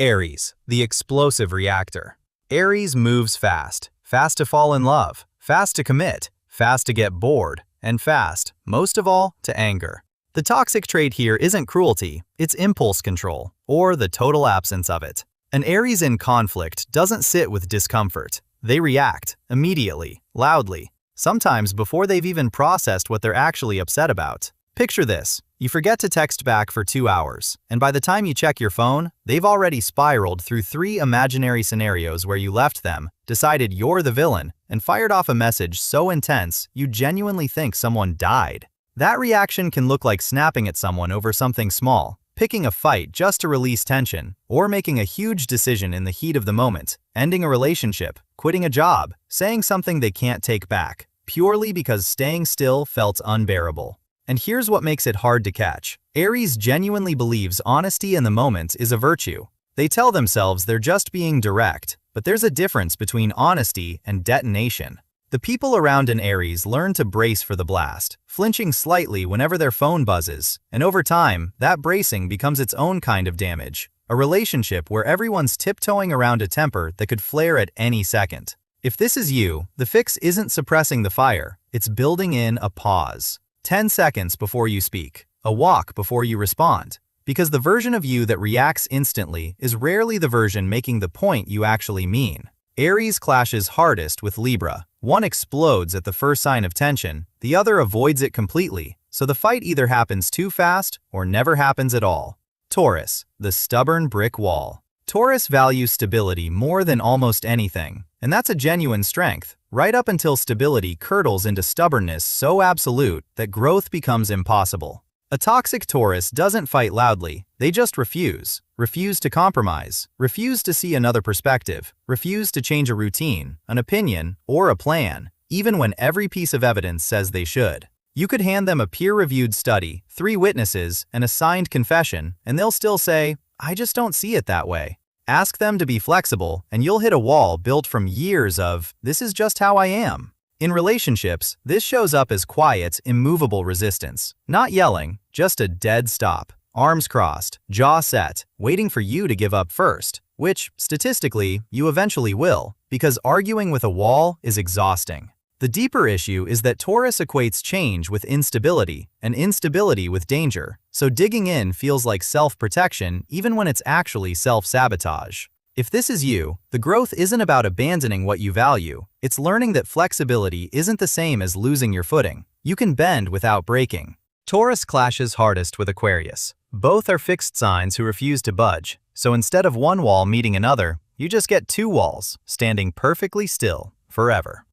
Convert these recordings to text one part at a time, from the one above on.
Aries, the explosive reactor. Aries moves fast. Fast to fall in love, fast to commit, fast to get bored, and fast, most of all, to anger. The toxic trait here isn't cruelty, it's impulse control, or the total absence of it. An Aries in conflict doesn't sit with discomfort. They react, immediately, loudly, sometimes before they've even processed what they're actually upset about. Picture this. You forget to text back for 2 hours, and by the time you check your phone, they've already spiraled through 3 imaginary scenarios where you left them, decided you're the villain, and fired off a message so intense you genuinely think someone died. That reaction can look like snapping at someone over something small, picking a fight just to release tension, or making a huge decision in the heat of the moment, ending a relationship, quitting a job, saying something they can't take back, purely because staying still felt unbearable. And here's what makes it hard to catch. Aries genuinely believes honesty in the moment is a virtue. They tell themselves they're just being direct, but there's a difference between honesty and detonation. The people around an Aries learn to brace for the blast, flinching slightly whenever their phone buzzes, and over time, that bracing becomes its own kind of damage. A relationship where everyone's tiptoeing around a temper that could flare at any second. If this is you, the fix isn't suppressing the fire, it's building in a pause. 10 seconds before you speak, a walk before you respond. Because the version of you that reacts instantly is rarely the version making the point you actually mean. Aries clashes hardest with Libra. One explodes at the first sign of tension, the other avoids it completely, so the fight either happens too fast or never happens at all. Taurus, the stubborn brick wall. Taurus values stability more than almost anything, and that's a genuine strength, right up until stability curdles into stubbornness so absolute that growth becomes impossible. A toxic Taurus doesn't fight loudly, they just refuse. Refuse to compromise, refuse to see another perspective, refuse to change a routine, an opinion, or a plan, even when every piece of evidence says they should. You could hand them a peer-reviewed study, 3 witnesses, and a signed confession, and they'll still say, "I just don't see it that way." Ask them to be flexible, and you'll hit a wall built from years of, "This is just how I am." In relationships, this shows up as quiet, immovable resistance. Not yelling, just a dead stop. Arms crossed, jaw set, waiting for you to give up first. Which, statistically, you eventually will, because arguing with a wall is exhausting. The deeper issue is that Taurus equates change with instability, and instability with danger, so digging in feels like self-protection even when it's actually self-sabotage. If this is you, the growth isn't about abandoning what you value, it's learning that flexibility isn't the same as losing your footing. You can bend without breaking. Taurus clashes hardest with Aquarius. Both are fixed signs who refuse to budge, so instead of one wall meeting another, you just get 2 walls, standing perfectly still, forever.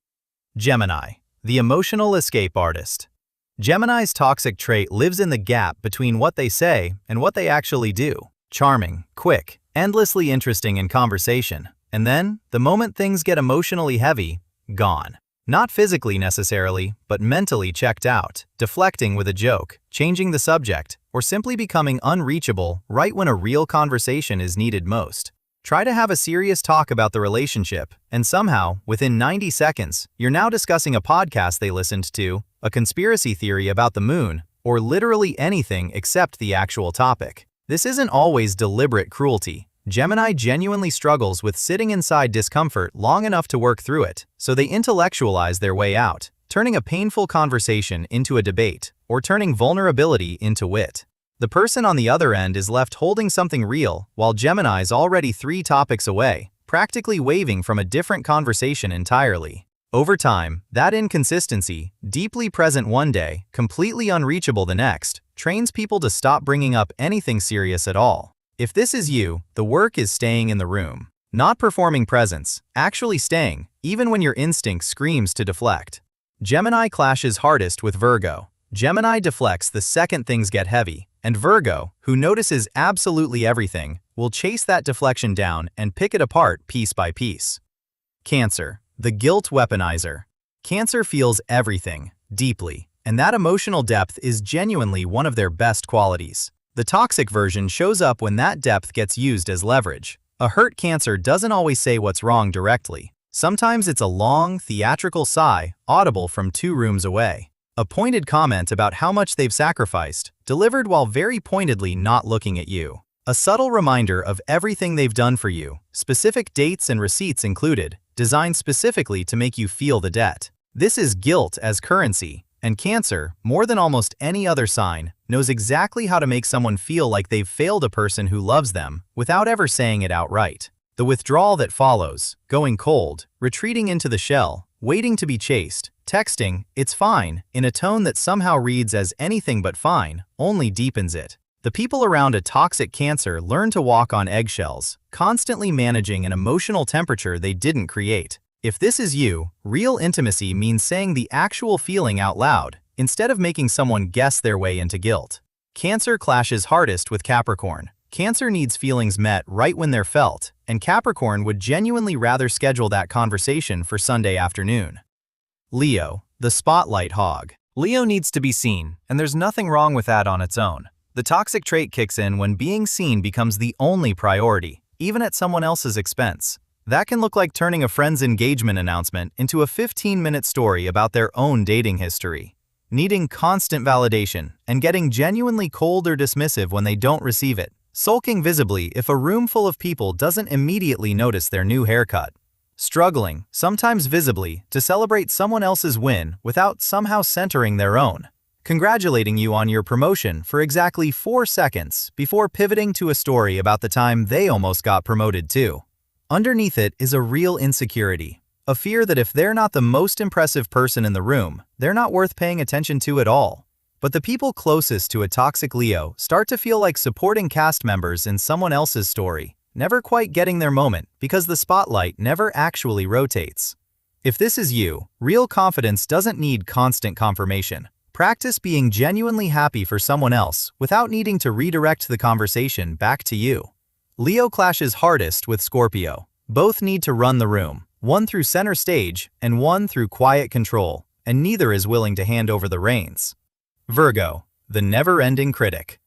Gemini, the emotional escape artist. Gemini's toxic trait lives in the gap between what they say and what they actually do. Charming, quick, endlessly interesting in conversation, and then, the moment things get emotionally heavy, gone. Not physically necessarily, but mentally checked out, deflecting with a joke, changing the subject, or simply becoming unreachable right when a real conversation is needed most. Try to have a serious talk about the relationship, and somehow, within 90 seconds, you're now discussing a podcast they listened to, a conspiracy theory about the moon, or literally anything except the actual topic. This isn't always deliberate cruelty. Gemini genuinely struggles with sitting inside discomfort long enough to work through it, so they intellectualize their way out, turning a painful conversation into a debate, or turning vulnerability into wit. The person on the other end is left holding something real, while Gemini's already 3 topics away, practically waving from a different conversation entirely. Over time, that inconsistency, deeply present one day, completely unreachable the next, trains people to stop bringing up anything serious at all. If this is you, the work is staying in the room. Not performing presence, actually staying, even when your instinct screams to deflect. Gemini clashes hardest with Virgo. Gemini deflects the second things get heavy, and Virgo, who notices absolutely everything, will chase that deflection down and pick it apart piece by piece. Cancer, the guilt weaponizer. Cancer feels everything, deeply, and that emotional depth is genuinely one of their best qualities. The toxic version shows up when that depth gets used as leverage. A hurt Cancer doesn't always say what's wrong directly. Sometimes it's a long, theatrical sigh, audible from 2 rooms away. A pointed comment about how much they've sacrificed, delivered while very pointedly not looking at you. A subtle reminder of everything they've done for you, specific dates and receipts included, designed specifically to make you feel the debt. This is guilt as currency, and Cancer, more than almost any other sign, knows exactly how to make someone feel like they've failed a person who loves them without ever saying it outright. The withdrawal that follows, going cold, retreating into the shell, waiting to be chased, texting, "It's fine," in a tone that somehow reads as anything but fine, only deepens it. The people around a toxic Cancer learn to walk on eggshells, constantly managing an emotional temperature they didn't create. If this is you, real intimacy means saying the actual feeling out loud, instead of making someone guess their way into guilt. Cancer clashes hardest with Capricorn. Cancer needs feelings met right when they're felt, and Capricorn would genuinely rather schedule that conversation for Sunday afternoon. Leo, the spotlight hog. Leo needs to be seen, and there's nothing wrong with that on its own. The toxic trait kicks in when being seen becomes the only priority, even at someone else's expense. That can look like turning a friend's engagement announcement into a 15-minute story about their own dating history. Needing constant validation and getting genuinely cold or dismissive when they don't receive it. Sulking visibly if a room full of people doesn't immediately notice their new haircut. Struggling, sometimes visibly, to celebrate someone else's win without somehow centering their own. Congratulating you on your promotion for exactly 4 seconds before pivoting to a story about the time they almost got promoted too. Underneath it is a real insecurity, a fear that if they're not the most impressive person in the room, they're not worth paying attention to at all. But the people closest to a toxic Leo start to feel like supporting cast members in someone else's story, never quite getting their moment because the spotlight never actually rotates. If this is you, real confidence doesn't need constant confirmation. Practice being genuinely happy for someone else without needing to redirect the conversation back to you. Leo clashes hardest with Scorpio. Both need to run the room, one through center stage and one through quiet control, and neither is willing to hand over the reins. Virgo, the never-ending critic.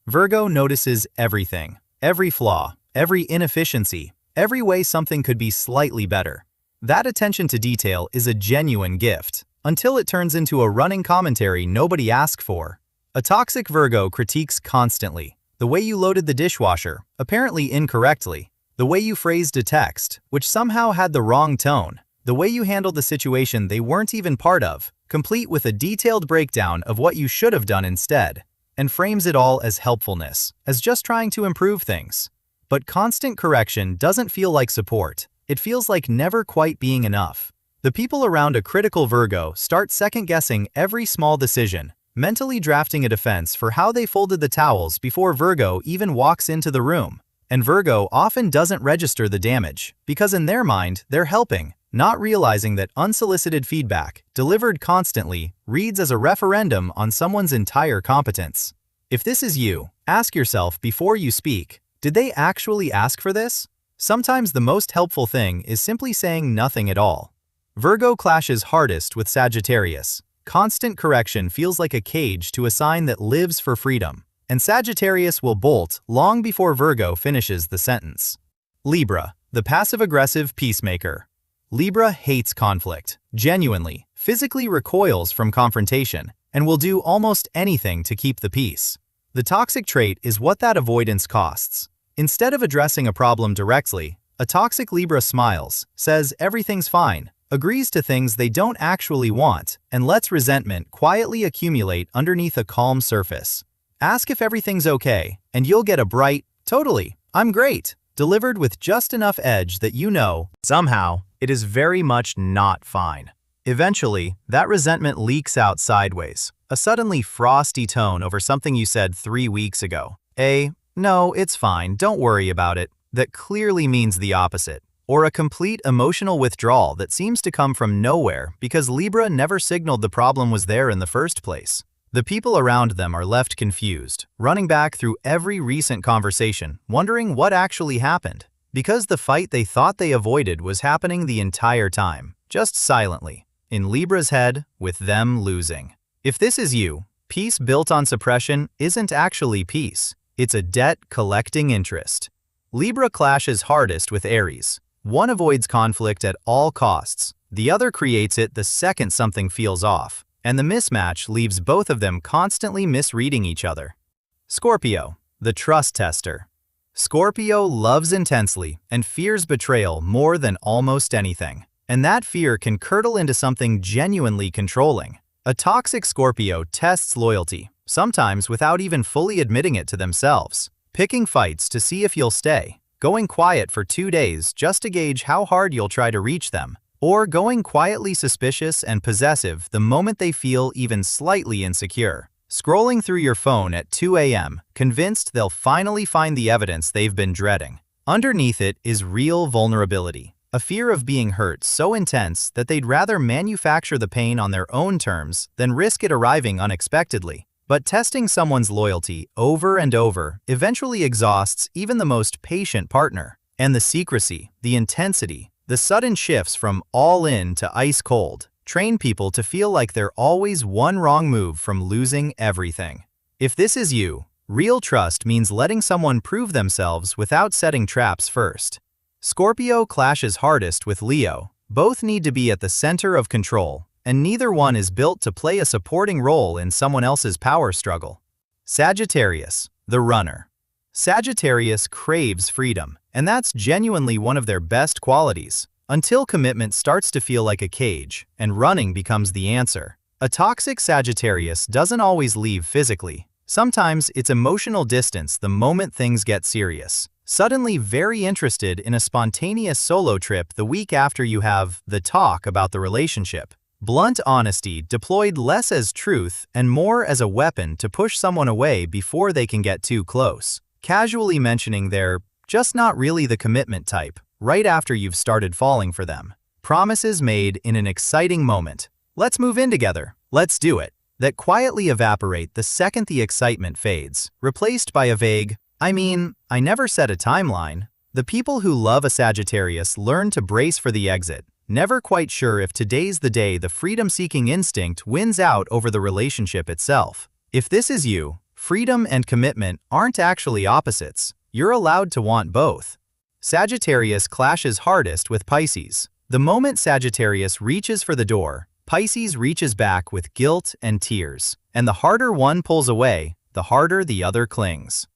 Virgo notices everything, every flaw, every inefficiency, every way something could be slightly better. That attention to detail is a genuine gift, until it turns into a running commentary nobody asked for. A toxic Virgo critiques constantly. The way you loaded the dishwasher, apparently incorrectly. The way you phrased a text, which somehow had the wrong tone. The way you handled the situation they weren't even part of, complete with a detailed breakdown of what you should have done instead. And frames it all as helpfulness, as just trying to improve things. But constant correction doesn't feel like support. It feels like never quite being enough. The people around a critical Virgo start second-guessing every small decision, mentally drafting a defense for how they folded the towels before Virgo even walks into the room. And Virgo often doesn't register the damage, because in their mind, they're helping, not realizing that unsolicited feedback, delivered constantly, reads as a referendum on someone's entire competence. If this is you, ask yourself before you speak, did they actually ask for this? Sometimes the most helpful thing is simply saying nothing at all. Virgo clashes hardest with Sagittarius. Constant correction feels like a cage to a sign that lives for freedom, and Sagittarius will bolt long before Virgo finishes the sentence. Libra, the passive-aggressive peacemaker. Libra hates conflict, genuinely, physically recoils from confrontation, and will do almost anything to keep the peace. The toxic trait is what that avoidance costs. Instead of addressing a problem directly, a toxic Libra smiles, says everything's fine, agrees to things they don't actually want, and lets resentment quietly accumulate underneath a calm surface. Ask if everything's okay, and you'll get a bright, "Totally, I'm great," delivered with just enough edge that you know, somehow, it is very much not fine. Eventually, that resentment leaks out sideways, a suddenly frosty tone over something you said 3 weeks ago. "No, it's fine, don't worry about it," that clearly means the opposite. Or a complete emotional withdrawal that seems to come from nowhere because Libra never signaled the problem was there in the first place. The people around them are left confused, running back through every recent conversation, wondering what actually happened, because the fight they thought they avoided was happening the entire time, just silently, in Libra's head, with them losing. If this is you, peace built on suppression isn't actually peace, it's a debt collecting interest. Libra clashes hardest with Aries. One avoids conflict at all costs, the other creates it the second something feels off, and the mismatch leaves both of them constantly misreading each other. Scorpio, the trust tester. Scorpio loves intensely and fears betrayal more than almost anything. And that fear can curdle into something genuinely controlling. A toxic Scorpio tests loyalty, sometimes without even fully admitting it to themselves. Picking fights to see if you'll stay, going quiet for 2 days just to gauge how hard you'll try to reach them, or going quietly suspicious and possessive the moment they feel even slightly insecure. Scrolling through your phone at 2 a.m., convinced they'll finally find the evidence they've been dreading. Underneath it is real vulnerability. A fear of being hurt so intense that they'd rather manufacture the pain on their own terms than risk it arriving unexpectedly. But testing someone's loyalty over and over eventually exhausts even the most patient partner. And the secrecy, the intensity, the sudden shifts from all in to ice cold train people to feel like they're always one wrong move from losing everything. If this is you, real trust means letting someone prove themselves without setting traps first. Scorpio clashes hardest with Leo. Both need to be at the center of control, and neither one is built to play a supporting role in someone else's power struggle. Sagittarius, the runner. Sagittarius craves freedom, and that's genuinely one of their best qualities, until commitment starts to feel like a cage, and running becomes the answer. A toxic Sagittarius doesn't always leave physically. Sometimes it's emotional distance the moment things get serious. Suddenly very interested in a spontaneous solo trip the week after you have the talk about the relationship. Blunt honesty deployed less as truth and more as a weapon to push someone away before they can get too close. Casually mentioning they're just not really the commitment type, right after you've started falling for them. Promises made in an exciting moment. Let's move in together. Let's do it. That quietly evaporate the second the excitement fades, replaced by a vague, I never set a timeline. The people who love a Sagittarius learn to brace for the exit, never quite sure if today's the day the freedom-seeking instinct wins out over the relationship itself. If this is you, freedom and commitment aren't actually opposites. You're allowed to want both. Sagittarius clashes hardest with Pisces. The moment Sagittarius reaches for the door, Pisces reaches back with guilt and tears. And the harder one pulls away, the harder the other clings.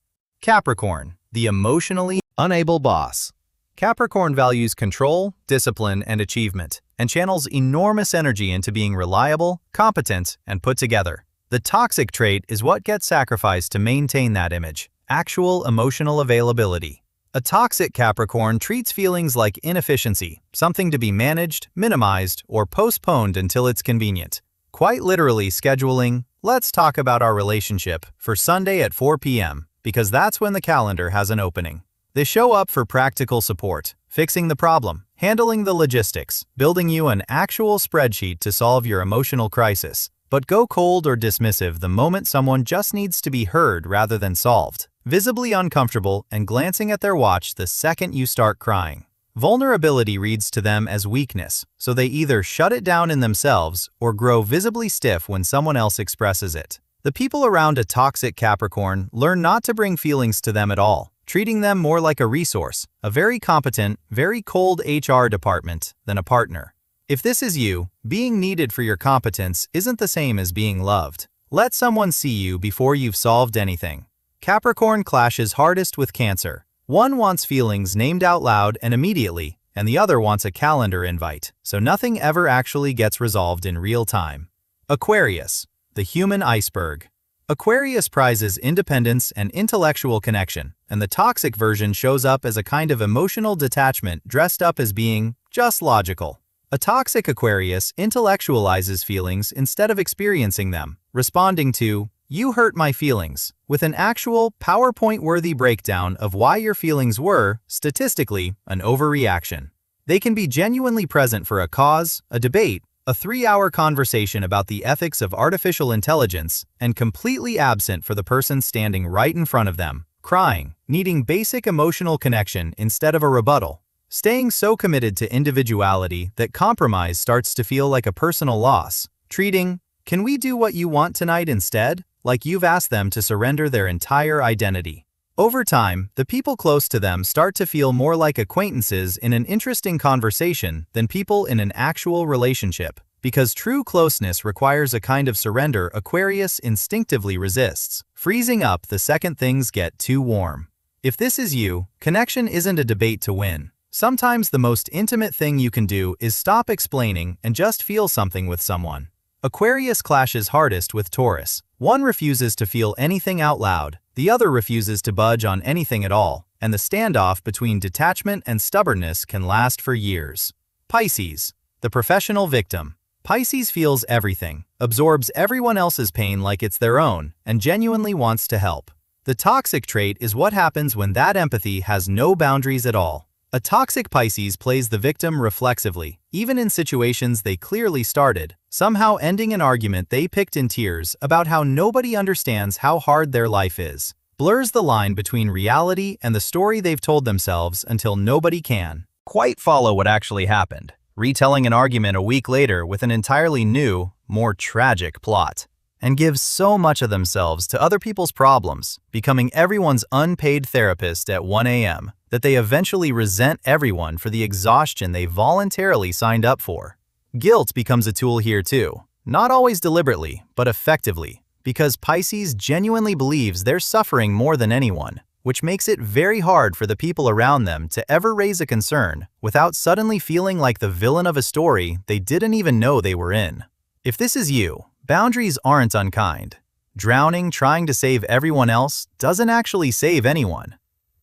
Capricorn, the emotionally unable boss. Capricorn values control, discipline, and achievement, and channels enormous energy into being reliable, competent, and put together. The toxic trait is what gets sacrificed to maintain that image: actual emotional availability. A toxic Capricorn treats feelings like inefficiency, something to be managed, minimized, or postponed until it's convenient. Quite literally scheduling, "Let's talk about our relationship," for Sunday at 4 p.m., because that's when the calendar has an opening. They show up for practical support, fixing the problem, handling the logistics, building you an actual spreadsheet to solve your emotional crisis, but go cold or dismissive the moment someone just needs to be heard rather than solved, visibly uncomfortable and glancing at their watch the second you start crying. Vulnerability reads to them as weakness, so they either shut it down in themselves or grow visibly stiff when someone else expresses it. The people around a toxic Capricorn learn not to bring feelings to them at all, treating them more like a resource, a very competent, very cold HR department, than a partner. If this is you, being needed for your competence isn't the same as being loved. Let someone see you before you've solved anything. Capricorn clashes hardest with Cancer. One wants feelings named out loud and immediately, and the other wants a calendar invite, so nothing ever actually gets resolved in real time. Aquarius, the human iceberg. Aquarius prizes independence and intellectual connection, and the toxic version shows up as a kind of emotional detachment dressed up as being just logical. A toxic Aquarius intellectualizes feelings instead of experiencing them, responding to, "You hurt my feelings," with an actual PowerPoint-worthy breakdown of why your feelings were, statistically, an overreaction. They can be genuinely present for a cause, a debate, a 3-hour conversation about the ethics of artificial intelligence, and completely absent for the person standing right in front of them, crying, needing basic emotional connection instead of a rebuttal. Staying so committed to individuality that compromise starts to feel like a personal loss. Treating, "Can we do what you want tonight instead?" like you've asked them to surrender their entire identity. Over time, the people close to them start to feel more like acquaintances in an interesting conversation than people in an actual relationship, because true closeness requires a kind of surrender Aquarius instinctively resists, freezing up the second things get too warm. If this is you, connection isn't a debate to win. Sometimes the most intimate thing you can do is stop explaining and just feel something with someone. Aquarius clashes hardest with Taurus. One refuses to feel anything out loud, the other refuses to budge on anything at all, and the standoff between detachment and stubbornness can last for years. Pisces, the professional victim. Pisces feels everything, absorbs everyone else's pain like it's their own, and genuinely wants to help. The toxic trait is what happens when that empathy has no boundaries at all. A toxic Pisces plays the victim reflexively, even in situations they clearly started, somehow ending an argument they picked in tears about how nobody understands how hard their life is. Blurs the line between reality and the story they've told themselves until nobody can quite follow what actually happened, retelling an argument a week later with an entirely new, more tragic plot. And gives so much of themselves to other people's problems, becoming everyone's unpaid therapist at 1 a.m., that they eventually resent everyone for the exhaustion they voluntarily signed up for. Guilt becomes a tool here too, not always deliberately, but effectively, because Pisces genuinely believes they're suffering more than anyone, which makes it very hard for the people around them to ever raise a concern without suddenly feeling like the villain of a story they didn't even know they were in. If this is you, boundaries aren't unkind. Drowning trying to save everyone else doesn't actually save anyone.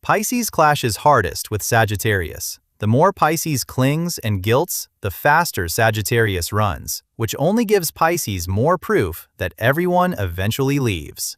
Pisces clashes hardest with Sagittarius. The more Pisces clings and guilts, the faster Sagittarius runs, which only gives Pisces more proof that everyone eventually leaves.